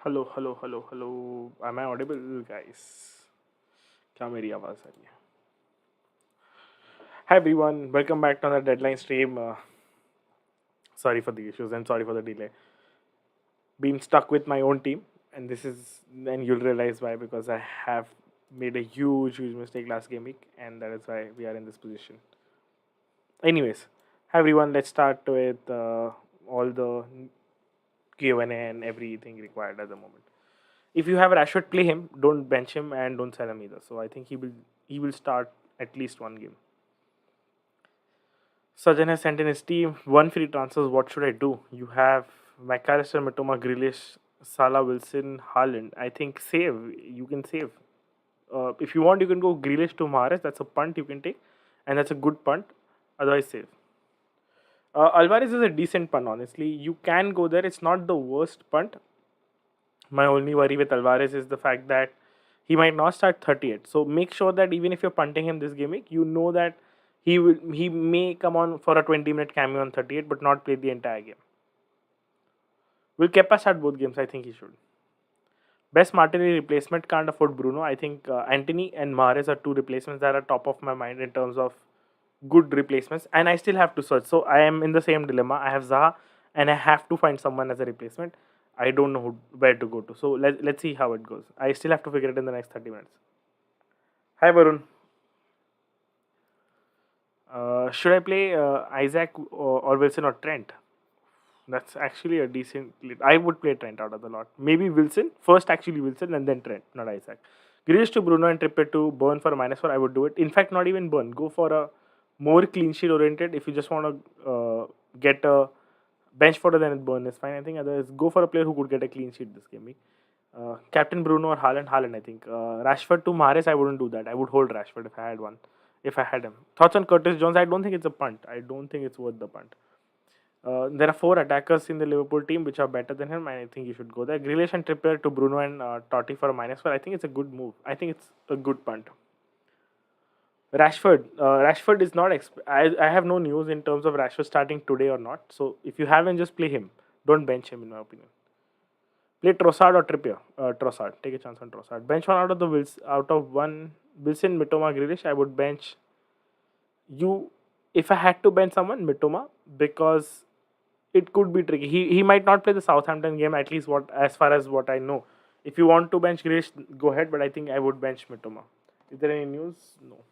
Hello hello hello hello am I audible guys? क्या मेरी आवाज़ आ रही है? Hi everyone, welcome back to another deadline stream. Sorry for the issues and sorry for the delay. Been stuck with my own team, and this is then you'll realize why, because I have made a huge mistake last game week, and that is why we are in this position. Anyways, hi everyone, let's start with all the Q&A and everything required at the moment. If you have Rashford, play him. Don't bench him and don't sell him either. So I think he will start at least one game. Sajan has sent in his team one free transfers. What should I do? You have McAllister, Matoma, Grealish, Salah, Wilson, Haaland. I think save. You can save. If you want, you can go Grealish to Mahrez. That's a punt you can take, and that's a good punt. Otherwise, save. Alvarez is a decent punt, honestly. You can go there. It's not the worst punt. My only worry with Alvarez is the fact that he might not start 38. So make sure that even if you're punting him this game week, you know that he may come on for a 20-minute cameo on 38, but not play the entire game. Will Kepa start both games? I think he should. Best Martinelli replacement, can't afford Bruno. I think Anthony and Mahrez are two replacements that are top of my mind in terms of good replacements, and I still have to search. So I am in the same dilemma. I have Zaha, and I have to find someone as a replacement. I don't know where to go to. So let's see how it goes. I still have to figure it in the next 30 minutes. Hi Varun. Should I play Isaac or Wilson or Trent? That's actually a decent. I would play Trent out of the lot. Maybe Wilson first, actually Wilson, and then Trent, not Isaac. Grealish to Bruno and Trippier to Burn for a -4. I would do it. In fact, not even Burn. Go for a more clean sheet oriented. If you just want to get a bench fodder, then Burn is fine. I think otherwise, go for a player who could get a clean sheet this game. Captain Bruno or Haaland. Haaland, I think. Rashford to Mahrez, I wouldn't do that. I would hold Rashford if I had one. If I had him. Thoughts on Curtis Jones? I don't think it's a punt. I don't think it's worth the punt. There are four attackers in the Liverpool team which are better than him, and I think you should go there. Grealish and Trippier to Bruno and Totti for a -4. I think it's a good move. I think it's a good punt. Rashford is not. I have no news in terms of Rashford starting today or not. So if you haven't, just play him. Don't bench him, in my opinion. Play Trossard or Trippier. Trossard. Take a chance on Trossard. Bench one out of the out of one. Wilson, Mitoma, Grealish. I would bench you. If I had to bench someone, Mitoma, because it could be tricky. He might not play the Southampton game, at least what as far as what I know. If you want to bench Grealish, go ahead, but I think I would bench Mitoma. Is there any news? No.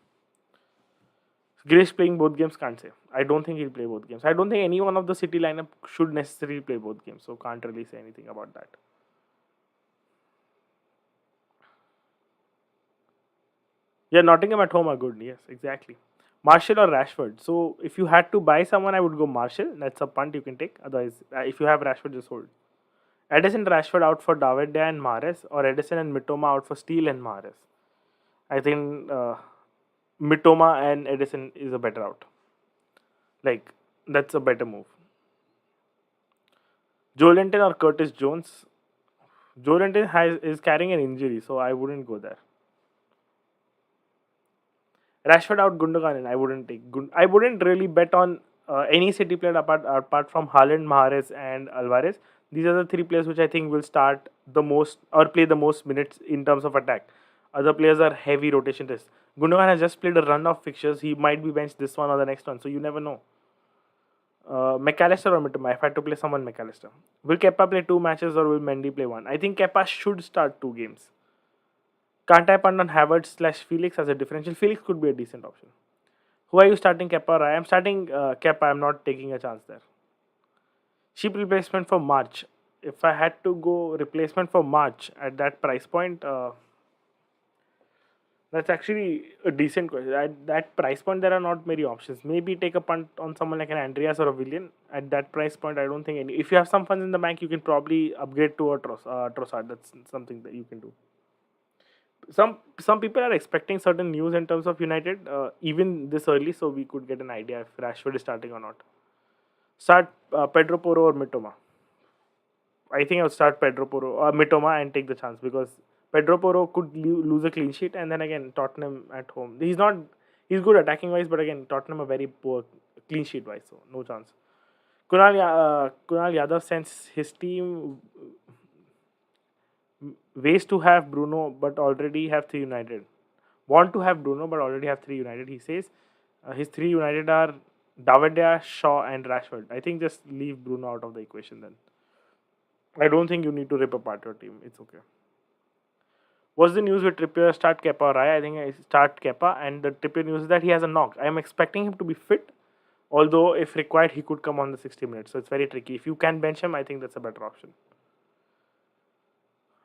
Grealish playing both games, can't say. I don't think he'll play both games. I don't think any one of the City lineup should necessarily play both games, so can't really say anything about that. Yeah, Nottingham at home are good. Yes, exactly. Marshall or Rashford. So if you had to buy someone, I would go Marshall. That's a punt you can take. Otherwise, if you have Rashford, just hold. Edison Rashford out for David and Mahrez, or Edison and Mitoma out for Steele and Mahrez. I think Mitoma and Edison is a better out. Like, that's a better move. Joe Linton or Curtis Jones. Joe Linton is carrying an injury, so I wouldn't go there. Rashford out, Gundogan in. I wouldn't take. I wouldn't really bet on any City player apart from Haaland, Mahrez, and Alvarez. These are the three players which I think will start the most or play the most minutes in terms of attack. Other players are heavy rotation tests. Gundogan has just played a run of fixtures. He might be benched this one or the next one, so you never know. McAllister or Mitoma? If I had to play someone, McAllister. Will Kepa play two matches or will Mendy play one? I think Kepa should start two games. Can't I punt on Havertz/Felix as a differential? Felix could be a decent option. Who are you starting, Kepa or I am starting Kepa. I'm not taking a chance there. Cheap replacement for March. If I had to go replacement for March at that price point, that's actually a decent question. At that price point, there are not many options. Maybe take a punt on someone like an Andreas or a Willian. At that price point, I don't think any. If you have some funds in the bank, you can probably upgrade to a Trossard. That's something that you can do. Some people are expecting certain news in terms of United even this early, so we could get an idea if Rashford is starting or not. Start Pedro Porro or Mitoma. I think I would start Pedro Porro or Mitoma and take the chance because Pedro Porro could lose a clean sheet, and then again Tottenham at home. He's good attacking wise, but again Tottenham are very poor clean sheet wise, so no chance. Kunal Yadav sends his team Ways to have Bruno but already have three United. Want to have Bruno but already have three United. He says his three United are Davida, Shaw, and Rashford. I think just leave Bruno out of the equation then. I don't think you need to rip apart your team. It's okay. What's the news with Trippier? Start Kepa or I think I start Kepa, and the Trippier news is that he has a knock. I am expecting him to be fit, although if required, he could come on the 60 minutes. So it's very tricky. If you can bench him, I think that's a better option.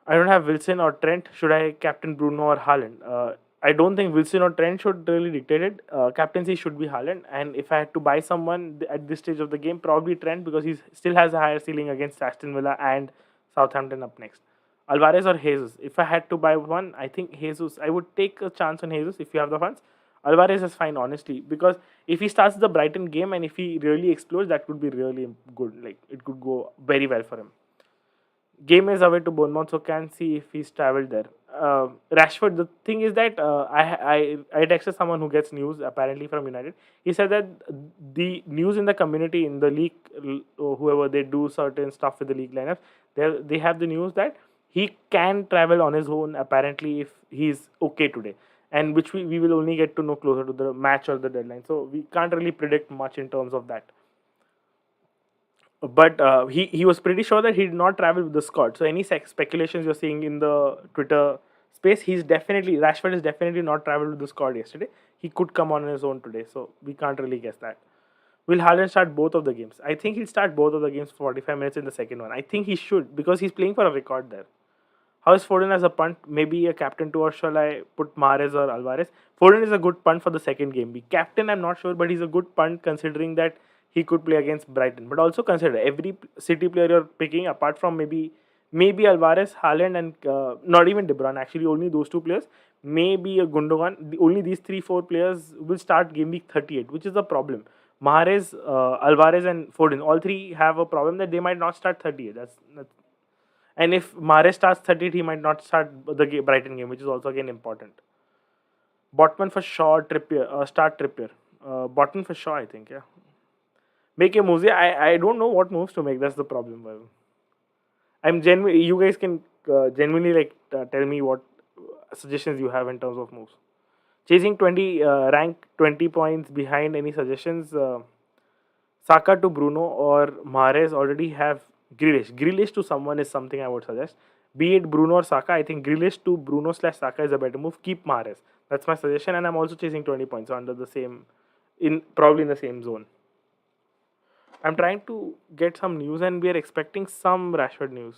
I don't have Wilson or Trent. Should I captain Bruno or Haaland? I don't think Wilson or Trent should really dictate it. Captaincy should be Haaland. And if I had to buy someone at this stage of the game, probably Trent because he still has a higher ceiling against Aston Villa and Southampton up next. Alvarez or Jesus. If I had to buy one, I think Jesus. I would take a chance on Jesus if you have the funds. Alvarez is fine, honestly, because if he starts the Brighton game and if he really explodes, that could be really good. Like it could go very well for him. Game is away to Bournemouth, so can see if he's travelled there. Rashford. The thing is that I texted someone who gets news apparently from United. He said that the news in the community in the league, whoever they do certain stuff with the league lineups, they have the news that he can travel on his own apparently if he's okay today, and which we will only get to know closer to the match or the deadline. So we can't really predict much in terms of that, but he was pretty sure that he did not travel with the squad. So any speculations you're seeing in the Twitter space, he's definitely Rashford is definitely not traveled with the squad yesterday. He could come on his own today, so we can't really guess that. Will Haaland start both of the games? I think he'll start both of the games for 45 minutes in the second one. I think he should because he's playing for a record there. How is Foden as a punt? Maybe a captain too, or shall I put Mahrez or Alvarez? Foden is a good punt for the second game. Be captain, I'm not sure, but he's a good punt considering that he could play against Brighton. But also consider every City player you're picking, apart from maybe Alvarez, Haaland, and not even De Bruyne. Actually, only those two players. Maybe a Gundogan. Only these 3-4 players will start game week 38, which is a problem. Mahrez, Alvarez, and Foden, all three have a problem that they might not start 38. That's and if Mahrez starts 30, he might not start the Brighton game, which is also again important. Botman for Shaw, Trippier, start Trippier. Botman for Shaw, I think, yeah. Make a move. Yeah, I don't know what moves to make. That's the problem. Well, I'm genuinely. You guys can genuinely tell me what suggestions you have in terms of moves. Chasing 20, rank 20 points behind. Any suggestions? Saka to Bruno or Mahrez already have Grealish. Grealish to someone is something I would suggest. Be it Bruno or Saka, I think Grealish to Bruno slash Saka is a better move. Keep Mahrez. That's my suggestion, and I'm also chasing 20 points under the same, in probably in the same zone. I'm trying to get some news, and we are expecting some Rashford news.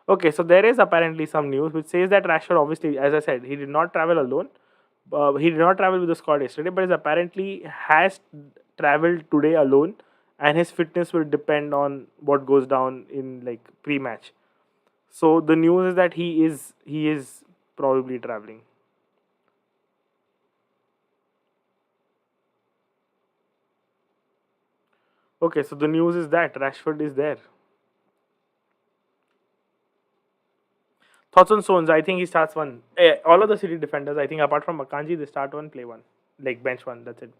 Okay, so there is apparently some news which says that Rashford, obviously, as I said, he did not travel alone. He did not travel with the squad yesterday, but is apparently has traveled today alone, and his fitness will depend on what goes down in like pre-match. So the news is that he is probably traveling. Okay, so the news is that Rashford is there. Thoughts on Stones? I think he starts one. All of the City defenders, I think, apart from Akanji, they start one, play one, like bench one. That's it.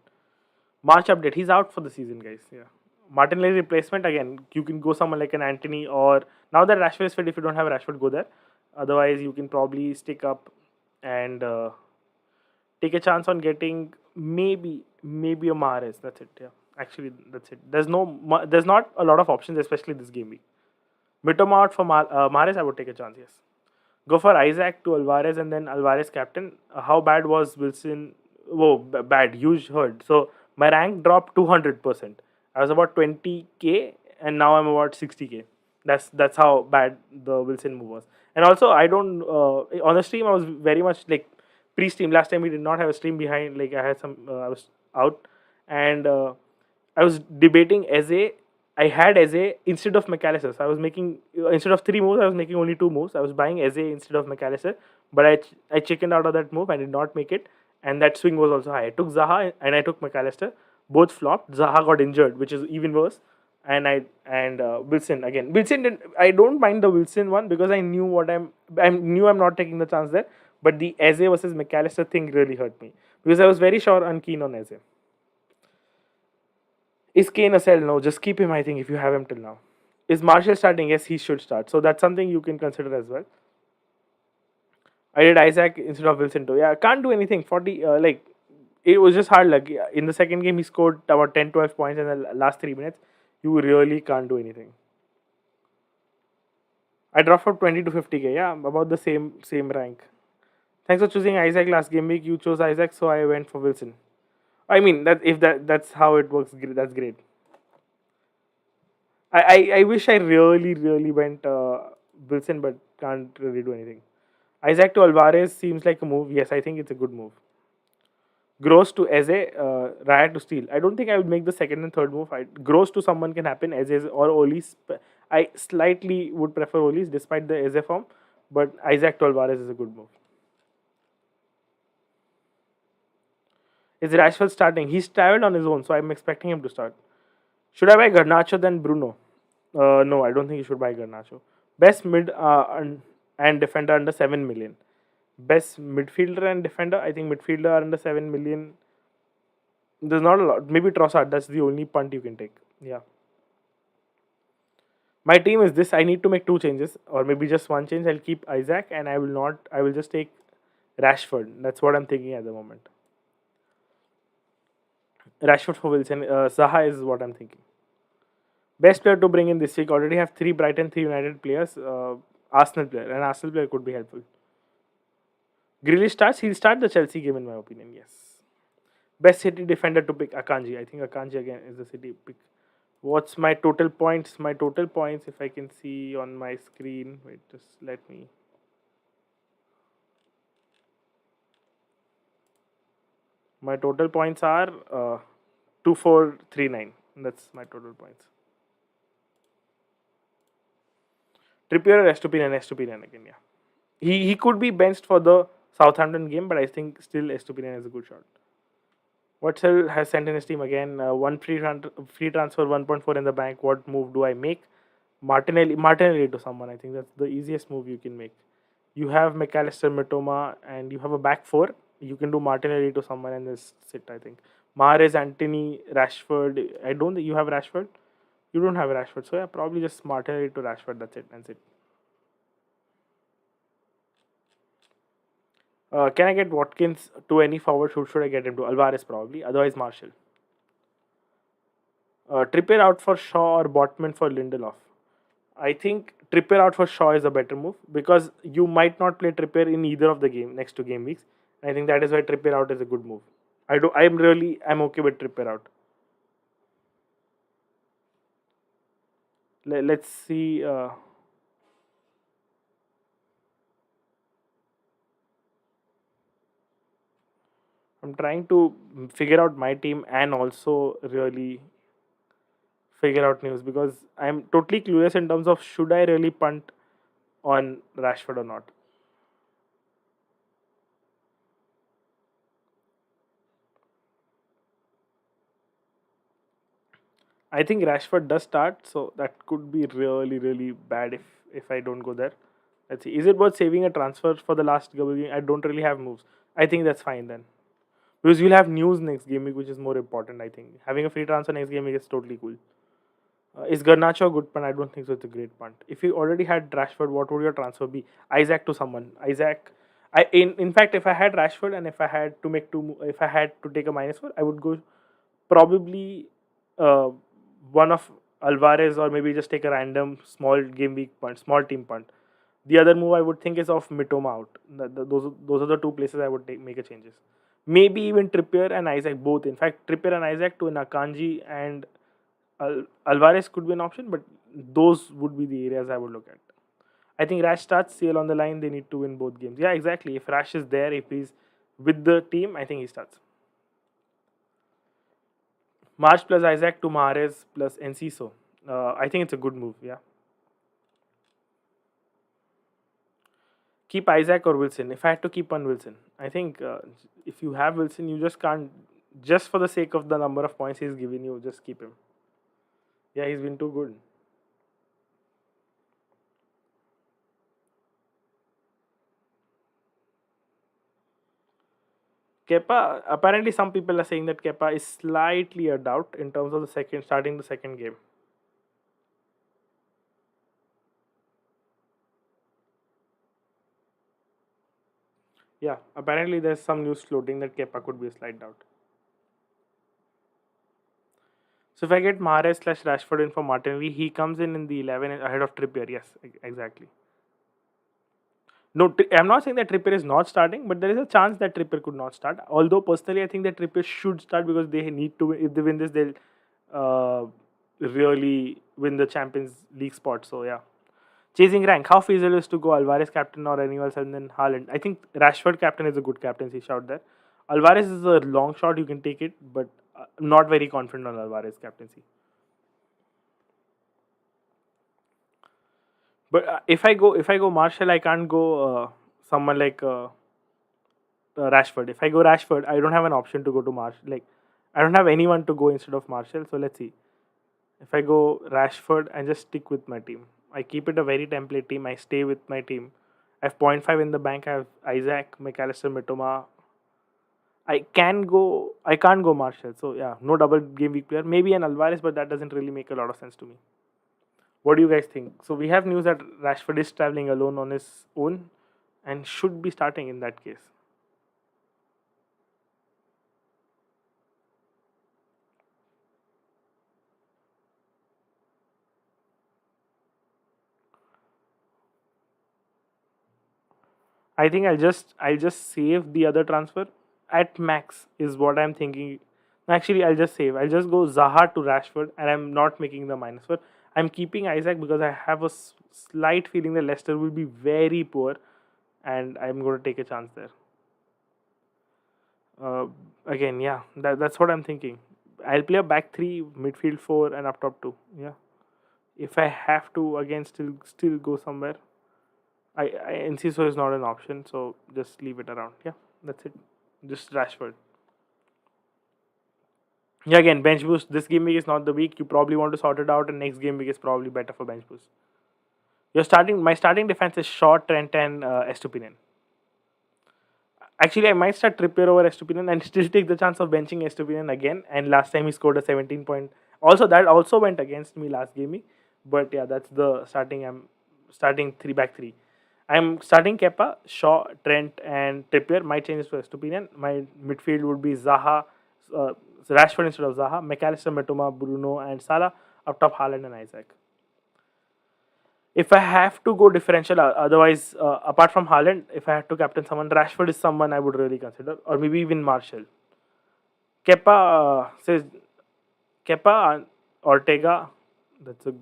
March update. He's out for the season, guys. Yeah. Martinelli replacement again. You can go someone like an Anthony, or now that Rashford is fit, if you don't have Rashford, go there. Otherwise, you can probably stick up and take a chance on getting maybe a Mahrez. That's it. Yeah. Actually, that's it. There's not a lot of options, especially this game week. Mitoma out for Mahrez. I would take a chance. Yes. Go for Isaac to Alvarez and then Alvarez captain. How bad was Wilson? Whoa, bad, huge hurt. So my rank dropped 200%. I was about 20k and now I'm about 60k. That's how bad the Wilson move was. And also, I don't on the stream I was very much like pre-stream. Last time we did not have a stream behind. Like I had some, I was out, and I was debating Eze. I had Eze instead of McAllister. So I was making instead of three moves, I was making only two moves. I was buying Eze instead of McAllister, but I chickened out of that move. I did not make it, and that swing was also high. I took Zaha and I took McAllister. Both flopped. Zaha got injured, which is even worse. And Wilson again. Wilson didn't, I don't mind the Wilson one because I knew I knew I'm not taking the chance there. But the Eze versus McAllister thing really hurt me because I was very sure and keen on Eze. Is Kane a sell? No, just keep him. I think if you have him till now. Is Marshall starting? Yes, he should start. So that's something you can consider as well. I did Isaac instead of Wilson too. Yeah, can't do anything. 40, it was just hard luck. Yeah, in the second game, he scored about 10, 12 points in the last 3 minutes. You really can't do anything. I dropped from 20 to 50k. Yeah, about the same rank. Thanks for choosing Isaac last game week. You chose Isaac, so I went for Wilson. I mean that if that's how it works, that's great. I wish I really went Wilson, but can't really do anything. Isaac to Alvarez seems like a move. Yes, I think it's a good move. Gross to Eze, Raya to Steal. I don't think I would make the second and third move. Gross to someone can happen. Eze or Olis. I slightly would prefer Olis despite the Eze form, but Isaac to Alvarez is a good move. Is Rashford starting? He's traveled on his own, so I'm expecting him to start. Should I buy Garnacho then Bruno? No, I don't think you should buy Garnacho. Best mid and defender under 7 million. Best midfielder and defender, I think midfielder are under 7 million. There's not a lot. Maybe Trossard, that's the only punt you can take. Yeah. My team is this. I need to make two changes, or maybe just one change. I'll keep Isaac and I will not, I will just take Rashford. That's what I'm thinking at the moment. Rashford for Wilson. Zaha is what I'm thinking. Best player to bring in this week. Already have three Brighton, three United players. Arsenal player. An Arsenal player could be helpful. Grealish starts. He'll start the Chelsea game in my opinion. Yes. Best City defender to pick Akanji. I think Akanji again is the City pick. What's my total points? My total points, if I can see on my screen. Wait, just let me. My total points are 2439. That's my total points. Trippier or Estupinian again, yeah. He could be benched for the Southampton game, but I think still Estupinian is a good shot. What's has sent in his team again? One free transfer, 1.4 in the bank. What move do I make? Martinelli to someone. I think that's the easiest move you can make. You have McAllister, Mitoma, and you have a back four. You can do Martinelli to someone and just sit. I think Mahrez, Anthony, Rashford. I don't think you have Rashford. You don't have Rashford, so yeah, probably just Martinelli to Rashford. That's it. That's it. Can I get Watkins to any forward? Who should I get him to? Alvarez probably. Otherwise Marshall. Trippier out for Shaw or Botman for Lindelof. I think Trippier out for Shaw is a better move because you might not play Trippier in either of the game next two game weeks. I think that is why Trippier out is a good move. I'm okay with Trippier out. Let's see. I'm trying to figure out my team and also really figure out news because I'm totally clueless in terms of should I really punt on Rashford or not. I think Rashford does start, so that could be really bad if I don't go there. Let's see. Is it worth saving a transfer for the last game? I don't really have moves. I think that's fine then. Because you'll have news next game week, which is more important, I think. Having a free transfer next game week is totally cool. Is Garnacho a good punt? I don't think so. It's a great punt. If you already had Rashford, what would your transfer be? Isaac to someone. Isaac. In fact, if I had Rashford and if I had to make if I had to take a -4, I would go probably uh, one of Alvarez or maybe just take a random small game week punt, small team punt. The other move I would think is of Mitoma out. Those are the two places I would make a changes. Maybe even Trippier and Isaac both. In fact, Trippier and Isaac to Nakanji and Alvarez could be an option, but those would be the areas I would look at. I think Rash starts, CL on the line, they need to win both games. Yeah, exactly. If Rash is there, if he's with the team, I think he starts. March plus Isaac to Mahrez plus Enciso. I think it's a good move, yeah. Keep Isaac or Wilson. If I had to keep on Wilson, I think if you have Wilson, you just can't, just for the sake of the number of points he's given you, just keep him. Yeah, he's been too good. Kepa, apparently some people are saying that Kepa is slightly a doubt in terms of the second starting the second game. Yeah, apparently there's some news floating that Kepa could be a slight doubt. So if I get Mahrez slash Rashford in for Martinelli, he comes in the 11 ahead of Trippier. Yes, exactly. No, I'm not saying that Trippier is not starting, but there is a chance that Trippier could not start. Although personally, I think that Trippier should start because they need to. If they win this, they'll uh, really win the Champions League spot. So yeah, chasing rank. How feasible is to go Alvarez captain or anyone else and then Haaland? I think Rashford captain is a good captaincy shout there. Alvarez is a long shot. You can take it, but I'm not very confident on Alvarez captaincy. But if I go Marshall, I can't go someone like Rashford. If I go Rashford, I don't have an option to go to Marshall. Like I don't have anyone to go instead of Marshall. So let's see. If I go Rashford, I just stick with my team. I keep it a very template team. I stay with my team. I have zero point 0.5 in the bank. I have Isaac, McAllister, Mitoma. I can't go Marshall. So yeah, no double game week player. Maybe an Alvarez, but that doesn't really make a lot of sense to me. What do you guys think? So we have news that Rashford is traveling alone on his own and should be starting in that case. I think I'll just save the other transfer at max is what I'm thinking. Actually, I'll just save. I'll just go Zaha to Rashford, and I'm not making the minus four. I'm keeping Isaac because I have a slight feeling that Leicester will be very poor, and I'm going to take a chance there. Uh, Again, yeah, that's what I'm thinking. I'll play a back three, midfield four, and up top two. Yeah, if I have to again still go somewhere, I Enciso is not an option, so just leave it around. Yeah, that's it. Just Rashford. Yeah, again, bench boost. This game week is not the week. You probably want to sort it out, and next game week is probably better for bench boost. Your starting, my starting defense is Shaw, Trent, and Estupinian. Actually, I might start Trippier over Estupinian and still take the chance of benching Estupinian again. And last time he scored a 17 point. Also, that also went against me last game. But yeah, that's the starting. I'm starting three back three. I'm starting Kepa, Shaw, Trent, and Trippier. My changes to Estupinian. My midfield would be Zaha, uh, Rashford instead of Zaha, McAllister, Matuma, Bruno, and Salah. Up top, Haaland and Isaac. If I have to go differential, otherwise, apart from Haaland, if I had to captain someone, Rashford is someone I would really consider, or maybe even Marshall. Kepa says Kepa Ortega. That's a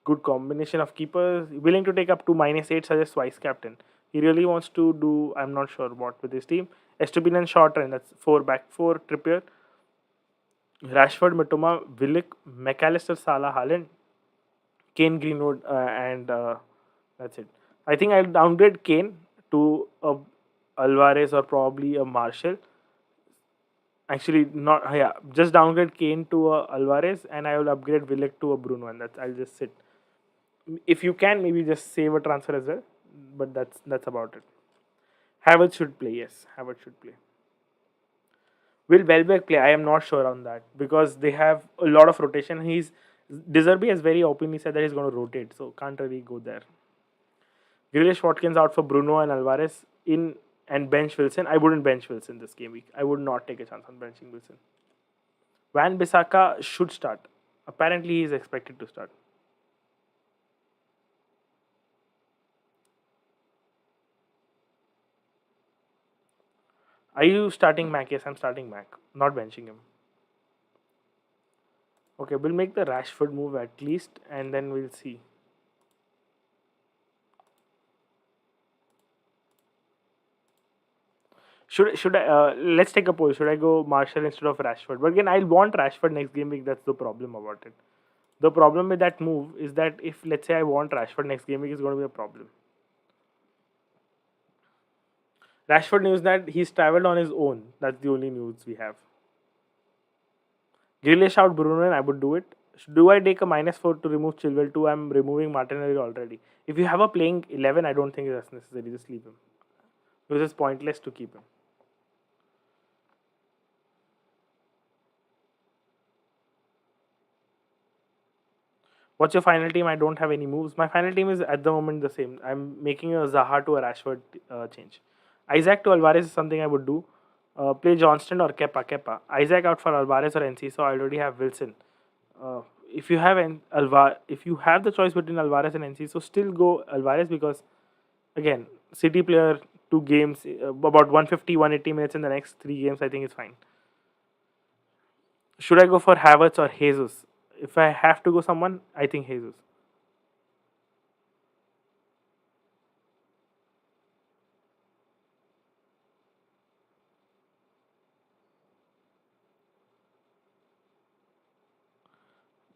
good combination of keepers. Willing to take up to -8, suggests vice captain. He really wants to do. I'm not sure what with his team. Estupin and short and that's four back four. Trippier, Rashford, Matoma, Willick, McAllister, Salah, Haaland, Kane, Greenwood, and that's it. I think I'll downgrade Kane to a Alvarez or probably a Marshall. Actually, not yeah. Just downgrade Kane to a Alvarez, and I will upgrade Willick to a Bruno, and that's I'll just sit. If you can, maybe just save a transfer as well. But that's about it. Havertz should play. Yes, Havertz should play. Will Welbeck play? I am not sure on that because they have a lot of rotation. He's Deserby has very openly said that he's going to rotate, so can't really go there. Grealish, Watkins out for Bruno and Alvarez in and bench Wilson. I wouldn't bench Wilson this game week. I would not take a chance on benching Wilson. Van Bissaka should start. Apparently, he is expected to start. Are you starting Mac? Yes, I'm starting Mac. Not benching him. Okay, we'll make the Rashford move at least, and then we'll see. Should I? Let's take a poll. Should I go Marshall instead of Rashford? But again, I'll want Rashford next game week. That's the problem about it. The problem with that move is that if let's say I want Rashford next game week, is going to be a problem. Rashford news that he's travelled on his own. That's the only news we have. Grealish out Bruno and I would do it. Do I take a -4 to remove Chilwell too? I'm removing Martinelli already. If you have a playing 11, I don't think that's necessary. Just leave him. Because it's pointless to keep him. What's your final team? I don't have any moves. My final team is at the moment the same. I'm making a Zaha to a Rashford change. Isaac to Alvarez is something I would do. Play Johnston or Kepa. Isaac out for Alvarez or NC, so I already have Wilson. Uh, if you have the choice between Alvarez and NC, so still go Alvarez because again, City player, 2 games, about 150, 180 minutes in the next 3 games, I think is fine. Should I go for Havertz or Jesus? If I have to go someone, I think Jesus.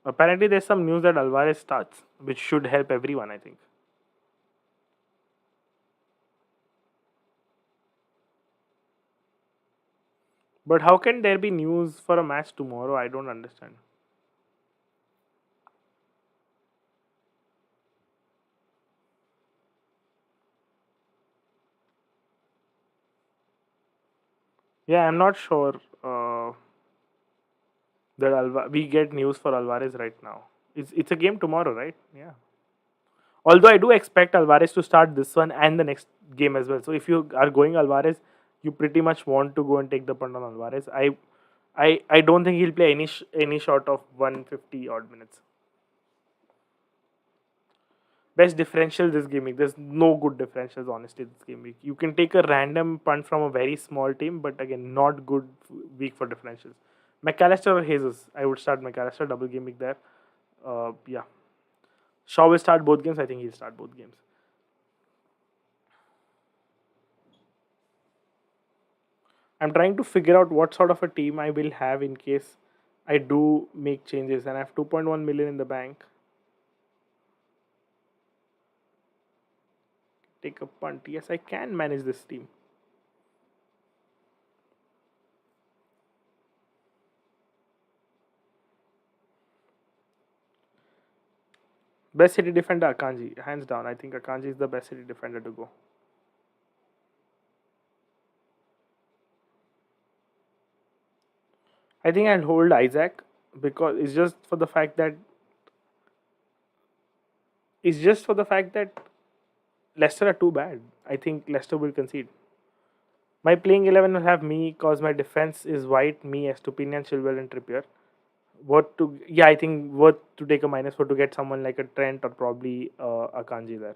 Apparently, there's some news that Alvarez starts, which should help everyone, I think. But how can there be news for a match tomorrow? I don't understand. Yeah, I'm not sure that we get news for Alvarez right now. It's a game tomorrow, right? Yeah. Although I do expect Alvarez to start this one and the next game as well. So if you are going Alvarez, you pretty much want to go and take the punt on Alvarez. I don't think he'll play any short of 150 odd minutes. Best differential this game week. There's no good differentials honestly this game week. You can take a random punt from a very small team, but again, not good week for differentials. McAllister or Jesus? I would start McAllister, double game week there. Yeah. Shaw will start both games. I think he'll start both games. I'm trying to figure out what sort of a team I will have in case I do make changes, and I have 2.1 million in the bank. Take a punt. Yes, I can manage this team. Best city defender Akanji, hands down. I think Akanji is the best city defender to go. I think I'll hold Isaac because it's just for the fact that Leicester are too bad. I think Leicester will concede. My playing 11 will have me because my defense is White, me, Estupinian, Chilwell, and Trippier. I think worth to take a -4 to get someone like a Trent or probably a Kanji there.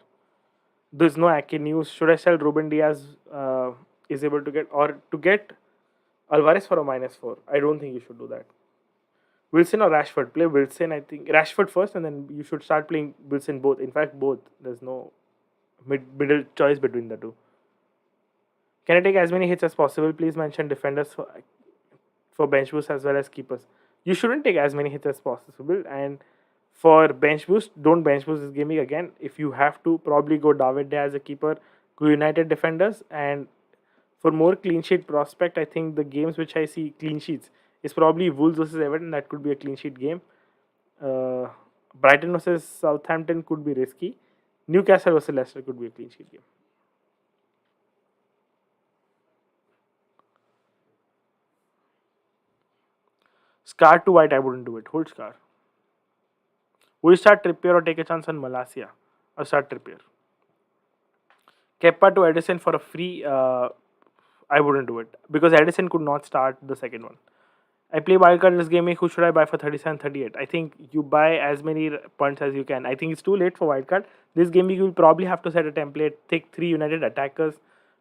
There's no Ake news. Should I sell Ruben Diaz? Is able to get Alvarez for a -4? I don't think you should do that. Wilson or Rashford? Play Wilson. I think Rashford first, and then you should start playing Wilson both. In fact, both. There's no middle choice between the two. Can I take as many hits as possible? Please mention defenders for bench boost as well as keepers. You shouldn't take as many hits as possible. And for bench boost, don't bench boost this game week again. If you have to, probably go David Day as a keeper, go United defenders, and for more clean sheet prospect, I think the games which I see clean sheets is probably Wolves versus Everton. That could be a clean sheet game. Uh, Brighton versus Southampton could be risky. Newcastle versus Leicester could be a clean sheet game. Scar to White, I wouldn't do it. Hold Scar. Would you start Trippier or take a chance on Malasia? Or start Trippier? Kepa to Edison for a free. I wouldn't do it because Edison could not start the second one. I play wildcard this game. Who should I buy for 37, 38? I think you buy as many punts as you can. I think it's too late for wildcard. This game you will probably have to set a template. Take 3 United attackers,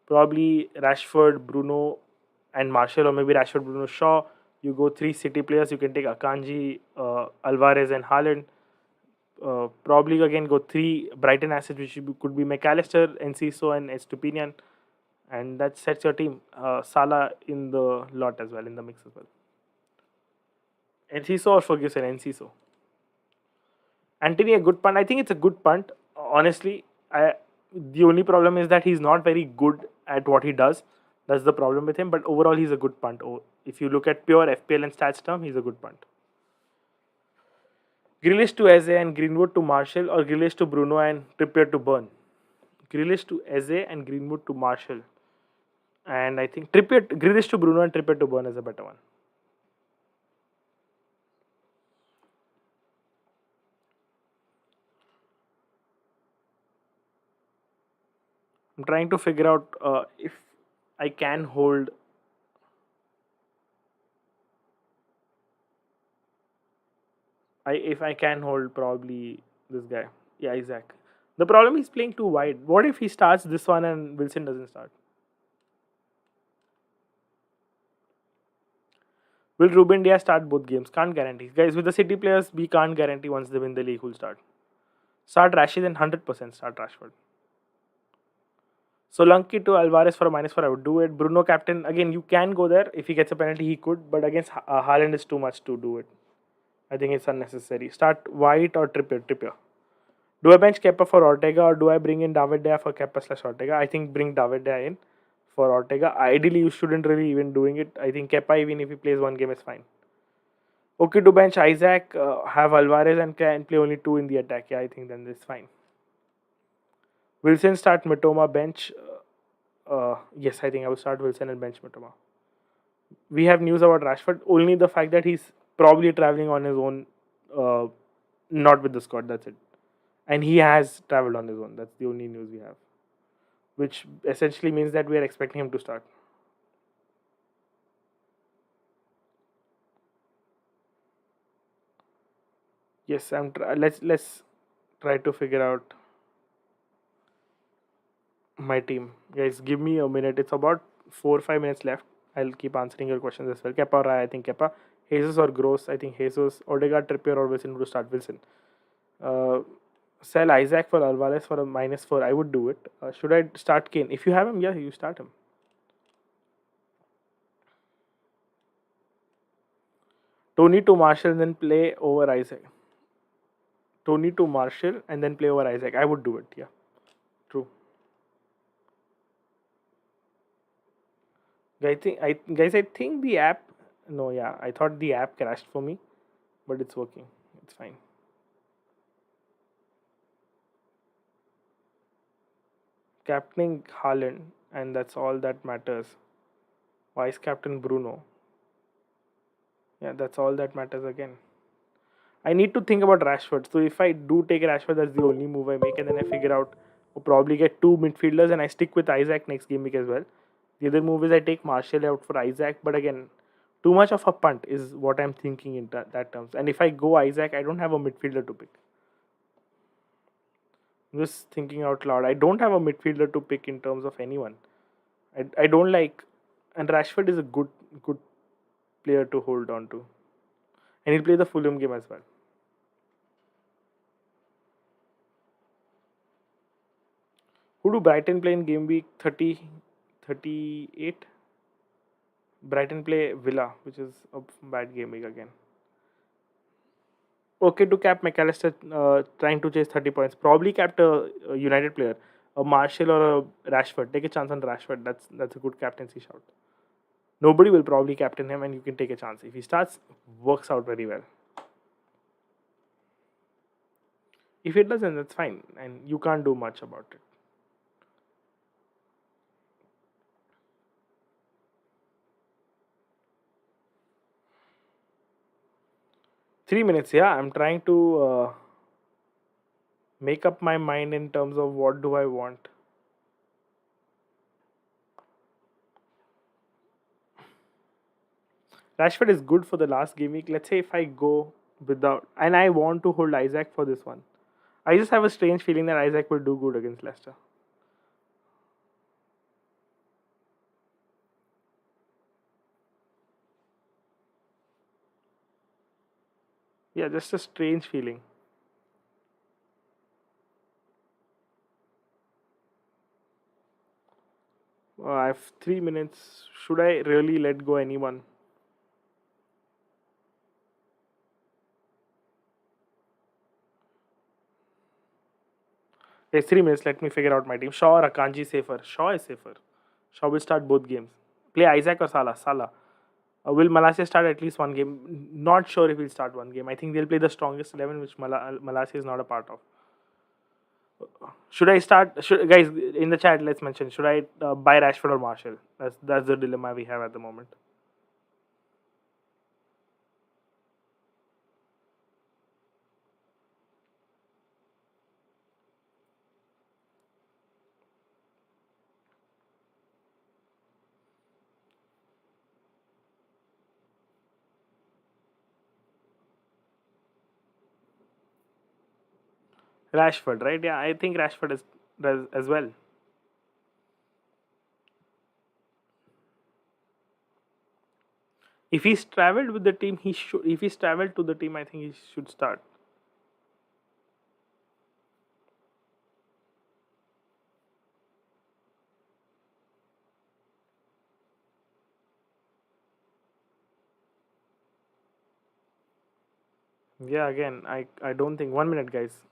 probably Rashford, Bruno, and Marshall, or maybe Rashford, Bruno, Shaw. You go 3 City players. You can take Akanji, Alvarez, and Haaland. Probably again go 3 Brighton assets, which could be McAllister, Enciso, and Estupinian, and that sets your team. Salah in the lot as well, in the mix as well. Enciso or Ferguson? Enciso. Anthony, a good punt. I think it's a good punt. Honestly, the only problem is that he's not very good at what he does. That's the problem with him. But overall, he's a good punt. If you look at pure FPL and stats term, he's a good punt. Grealish to Eze and Greenwood to Marshall, or Grealish to Bruno and Trippier to Burn. Grealish to Eze and Greenwood to Marshall. And I think Grealish to Bruno and Trippier to Burn is a better one. I'm trying to figure out if I can hold. If I can hold probably this guy. Yeah, Isaac. The problem is playing too wide. What if he starts this one and Wilson doesn't start? Will Ruben Diaz start both games? Can't guarantee. Guys, with the City players, we can't guarantee once they win the league who'll start. Start Rashid and 100% start Rashford. Solanke to Alvarez for a -4, I would do it. Bruno captain, again, you can go there. If he gets a penalty, he could. But against Haaland is too much to do it. I think it's unnecessary. Start White or Trippier. Trippier. Do I bench Kepa for Ortega or do I bring in David Dea for Kepa slash Ortega? I think bring David Dea in for Ortega. Ideally, you shouldn't really even doing it. I think Kepa, even if he plays one game, is fine. Okay, to bench Isaac, have Alvarez and can play only two in the attack. Yeah, I think then it's fine. Wilson start Matoma bench. Yes, I think I will start Wilson and bench Matoma. We have news about Rashford. Only the fact that he's probably traveling on his own, uh, not with the squad. That's it. And he has traveled on his own. That's the only news we have, which essentially means that we are expecting him to start. Yes, let's try to figure out my team. Guys, give me a minute. It's about 4 or 5 minutes left. I'll keep answering your questions as well. Kepa or I think Kepa. Jesus or Gross, I think Jesus. Odegaard, Trippier or Wilson to start Wilson. Uh, Sell Isaac for Alvarez for a -4. I would do it. Should I start Kane? If you have him, yeah, you start him. Tony to Marshall and then play over Isaac. Tony to Marshall and then play over Isaac. I would do it. Yeah, true. I think the app. No, yeah, I thought the app crashed for me, but it's working. It's fine. Captaining Haaland, and that's all that matters. Vice captain Bruno. Yeah, that's all that matters again. I need to think about Rashford. So if I do take Rashford, that's the only move I make, and then I figure out I'll probably get two midfielders, and I stick with Isaac next game week as well. The other move is I take Martial out for Isaac, but again, too much of a punt is what I'm thinking in that terms. And if I go Isaac, I don't have a midfielder to pick. I'm just thinking out loud. I don't have a midfielder to pick in terms of anyone. I don't like, and Rashford is a good player to hold on to, and he'll play the Fulham game as well. Who do Brighton play in game week 38? Brighton play Villa, which is a bad game week again. Okay, to cap McAllister trying to chase 30 points. Probably capped a United player, a Marshall or a Rashford. Take a chance on Rashford. That's a good captaincy shout. Nobody will probably captain him, and you can take a chance. If he starts, works out very well. If it doesn't, that's fine, and you can't do much about it. 3 minutes, yeah. I'm trying to make up my mind in terms of what do I want. Rashford is good for the last game week. Let's say if I go without, and I want to hold Isaac for this one. I just have a strange feeling that Isaac will do good against Leicester. Yeah, just a strange feeling. I have 3 minutes. Should I really let go anyone? Okay, 3 minutes. Let me figure out my team. Shaw or Akanji safer? Shaw is safer. Shaw will start both games. Play Isaac or Salah? Salah. Will Malacia start at least one game? Not sure if he'll start one game. I think they'll play the strongest 11, which Malacia is not a part of. Should I start? Guys in the chat, let's mention. Should I buy Rashford or Marshall? That's the dilemma we have at the moment. Rashford, right? Yeah, I think Rashford is does as well. If he's traveled with the team, he should. If he's traveled to the team, I think he should start. Yeah, again, I don't think 1 minute, guys.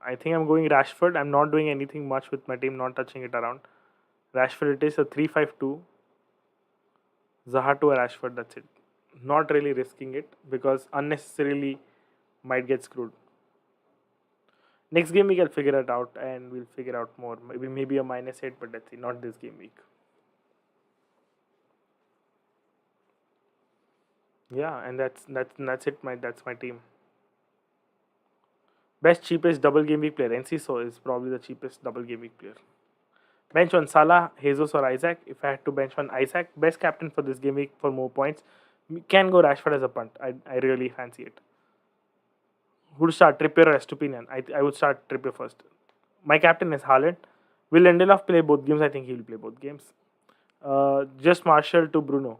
I think I'm going Rashford. I'm not doing anything much with my team, not touching it around. Rashford, it is a 3-5-2. Zaha to a Rashford, that's it. Not really risking it because unnecessarily might get screwed. Next game week I'll figure it out and we'll figure out more. Maybe a -8, but let's see. Not this game week. Yeah, and that's it. That's my team. Best cheapest double game week player. Enciso is probably the cheapest double game week player. Bench one Salah, Jesus or Isaac. If I had to bench one Isaac, best captain for this game week for more points. Can go Rashford as a punt. I really fancy it. Who to start? Trippier or Estupinian? I would start Trippier first. My captain is Haaland. Will Lindelof play both games? I think he will play both games. Just Marshall to Bruno.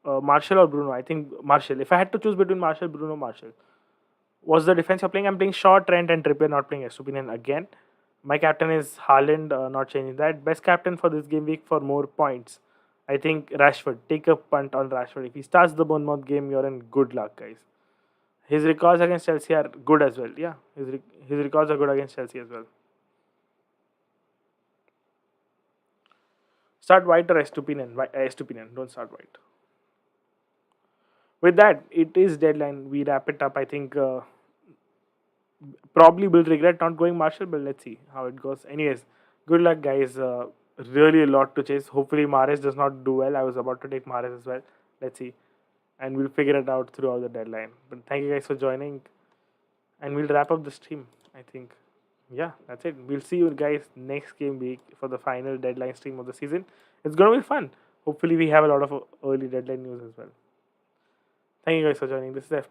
Marshall or Bruno? I think Marshall. If I had to choose between Marshall, Bruno, Marshall. What's the defense you're playing? I'm playing Shaw, Trent, and Trippier, not playing Estupinian again. My captain is Haaland, not changing that. Best captain for this game week for more points. I think Rashford. Take a punt on Rashford. If he starts the Bournemouth game, you're in good luck, guys. His records against Chelsea are good as well. Yeah, his records are good against Chelsea as well. Start White or Estupinian. Estupinian. Don't start White. With that, it is deadline. We wrap it up. I think probably will regret not going Marshall, but let's see how it goes. Anyways, good luck, guys. Really a lot to chase. Hopefully, Mares does not do well. I was about to take Mares as well. Let's see. And we'll figure it out throughout the deadline. But thank you guys for joining. And we'll wrap up the stream, I think. Yeah, that's it. We'll see you guys next game week for the final deadline stream of the season. It's going to be fun. Hopefully, we have a lot of early deadline news as well. Thank you guys for joining. This is F.